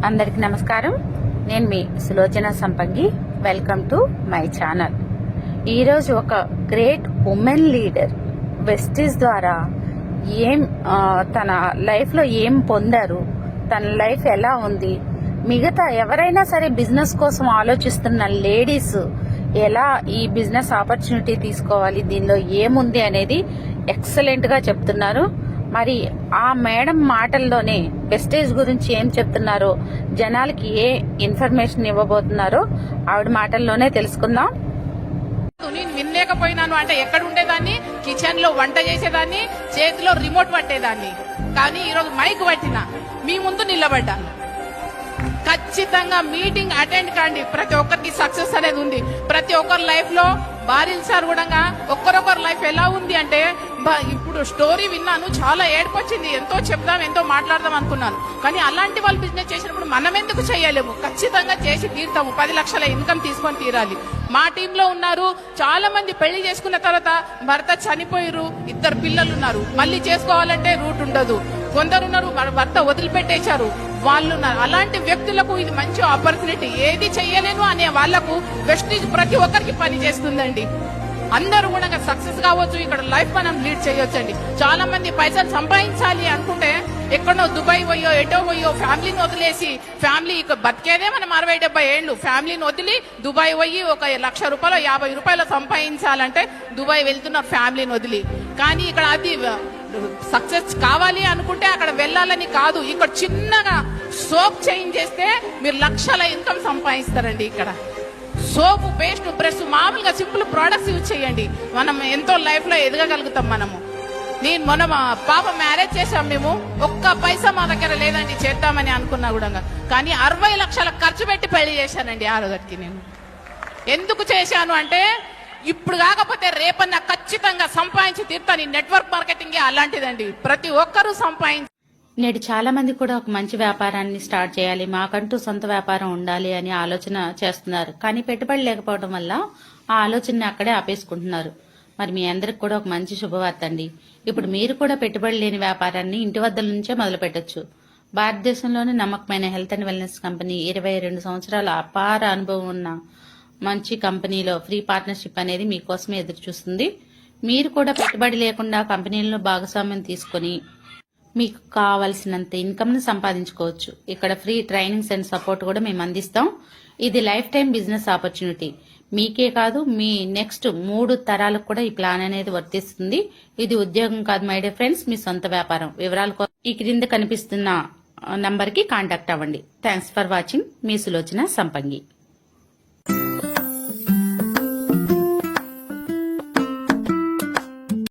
అందరికి నమస్కారం. నేను మీ సులోచన సంపంగి. Welcome to my channel. ఈరోజు ఒక గ్రేట్ ఉమెన్ లీడర్ వెస్టీజ్ ద్వారా తన లైఫ్లో ఏం పొందారు, తన లైఫ్ ఎలా ఉంది, మిగతా ఎవరైనా సరే బిజినెస్ కోసం ఆలోచిస్తున్న లేడీస్ ఎలా ఈ బిజినెస్ ఆపర్చునిటీ తీసుకోవాలి, దీనిలో ఏముంది అనేది ఎక్సలెంట్ గా చెప్తున్నారు. మరి ఆ మేడం మాటల్లోనే వెస్టేజ్ గురించి ఏం చెప్తున్నారో, జనాలకి ఏ ఇన్ఫర్మేషన్ ఇవ్వబోతున్నారో ఆవిడ మాటల్లోనే తెలుసుకుందాం. నేను వినలేకపోయినాను అంటే ఎక్కడ ఉండేదాన్ని, కిచెన్ లో వంట చేసేదాన్ని, చేతిలో రిమోట్ పట్టేదాన్ని. కానీ ఈరోజు మైక్ పట్టిన మీ ముందు నిలబడ్డాను. ఖచ్చితంగా మీటింగ్ అటెండ్ కాండి. ప్రతి ఒక్కరికి సక్సెస్ అనేది ఉంది. ప్రతి ఒక్కరి లైఫ్ లో భార్యలు సార్ కూడా ఒక్కరొకరు లైఫ్ ఎలా ఉంది అంటే, ఇప్పుడు స్టోరీ విన్నాను, చాలా ఏడుపు వచ్చింది. ఎంతో చెప్దాం, ఎంతో మాట్లాడదాం అనుకున్నాను. కానీ అలాంటి వాళ్ళు బిజినెస్ చేసినప్పుడు మనం ఎందుకు చేయలేము? ఖచ్చితంగా చేసి తీరుతాము. 10 లక్షల ఇన్కమ్ తీసుకొని తీరాలి. మా టీంలో ఉన్నారు చాలా మంది పెళ్లి చేసుకున్న తర్వాత భర్త చనిపోయారు, 2 పిల్లలు ఉన్నారు, మళ్ళీ చేసుకోవాలంటే రూట్ ఉండదు. కొందరున్నారు భర్త వదిలిపెట్టేశారు, వాళ్ళు అలాంటి వ్యక్తులకు ఇది మంచి ఆపర్చునిటీ. ఏది చెయ్యలేను అనే వాళ్లకు వెస్టీజ్ ప్రతి ఒక్కరికి పని చేస్తుందండి. అందరూ కూడా సక్సెస్ కావచ్చు, ఇక్కడ లైఫ్ మనం లీడ్ చేయొచ్చండి. చాలా మంది పైసలు సంపాదించాలి అనుకుంటే ఎక్కడో దుబాయ్ పోయో ఎటో పోయో ఫ్యామిలీని వదిలేసి, ఫ్యామిలీ బతికేదే మనం 60-70 ఏళ్ళు, ఫ్యామిలీని వదిలి దుబాయ్ పోయి 1 లక్ష రూపాయలు 50 రూపాయలు సంపాదించాలంటే దుబాయ్ వెళ్తున్నారు ఫ్యామిలీని వదిలి. కానీ ఇక్కడ అది సక్సెస్ కావాలి అనుకుంటే అక్కడ వెళ్ళాలని కాదు, ఇక్కడ చిన్నగా సోప్ చేంజ్ చేస్తే మీరు లక్షల ఇన్కమ్ సంపాదిస్తారండి. ఇక్కడ సోపు, పేస్ట్, బ్రష్, మామూలుగా సింపుల్ ప్రోడక్ట్స్ యూజ్ చేయండి, మనం ఎంతో లైఫ్ లో ఎదగగలుగుతాం. నేను మొన్న మా పాప మ్యారేజ్ చేసాం. మేము ఒక్క పైసా మా దగ్గర లేదండి చేద్దామని అనుకున్నా కూడా. కానీ 60 లక్షల ఖర్చు పెట్టి పెళ్లి చేశానండి ఆ రోజుకి. నేను ఎందుకు చేశాను అంటే, ఇప్పుడు కాకపోతే రేపన్నా ఖచ్చితంగా సంపాదించి తీర్తాను. నెట్వర్క్ మార్కెటింగ్ అలాంటిదండి, ప్రతి ఒక్కరూ సంపాదించి. నేడు చాలా మంది కూడా ఒక మంచి వ్యాపారాన్ని స్టార్ట్ చేయాలి, మాకంటూ సొంత వ్యాపారం ఉండాలి అని ఆలోచన చేస్తున్నారు. కానీ పెట్టుబడి లేకపోవడం వల్ల ఆ ఆలోచనని అక్కడే ఆపేసుకుంటున్నారు. మరి మీ అందరికి కూడా ఒక మంచి శుభవార్త అండి. ఇప్పుడు మీరు కూడా పెట్టుబడి లేని వ్యాపారాన్ని ఇంటి వద్ద నుంచే మొదలు పెట్టొచ్చు. భారతదేశంలోని నమ్మకమైన హెల్త్ అండ్ వెల్నెస్ కంపెనీ 22 సంవత్సరాల అపార అనుభవం ఉన్న మంచి కంపెనీలో ఫ్రీ పార్ట్నర్షిప్ అనేది మీకోసమే ఎదురు చూస్తుంది. మీరు కూడా పెట్టుబడి లేకుండా కంపెనీల్లో భాగస్వామ్యం తీసుకుని మీకు కావలసినంత ఇన్కమ్ ను సంపాదించుకోవచ్చు. ఇక్కడ ఫ్రీ ట్రైనింగ్స్ అండ్ సపోర్ట్ కూడా మేము అందిస్తాం. ఇది లైఫ్ టైం బిజినెస్ ఆపర్చునిటీ. మీకే కాదు, మీ నెక్స్ట్ 3 తరాలకు కూడా ఈ ప్లాన్ అనేది వర్తిస్తుంది. ఇది ఉద్యోగం కాదు మై డియర్ ఫ్రెండ్స్, మీ సొంత వ్యాపారం. వివరాలు ఈ క్రింద కనిపిస్తున్న నంబర్ కి కాంటాక్ట్ అవ్వండి. Thanks for watching. మీ సులోచన సంపంగి.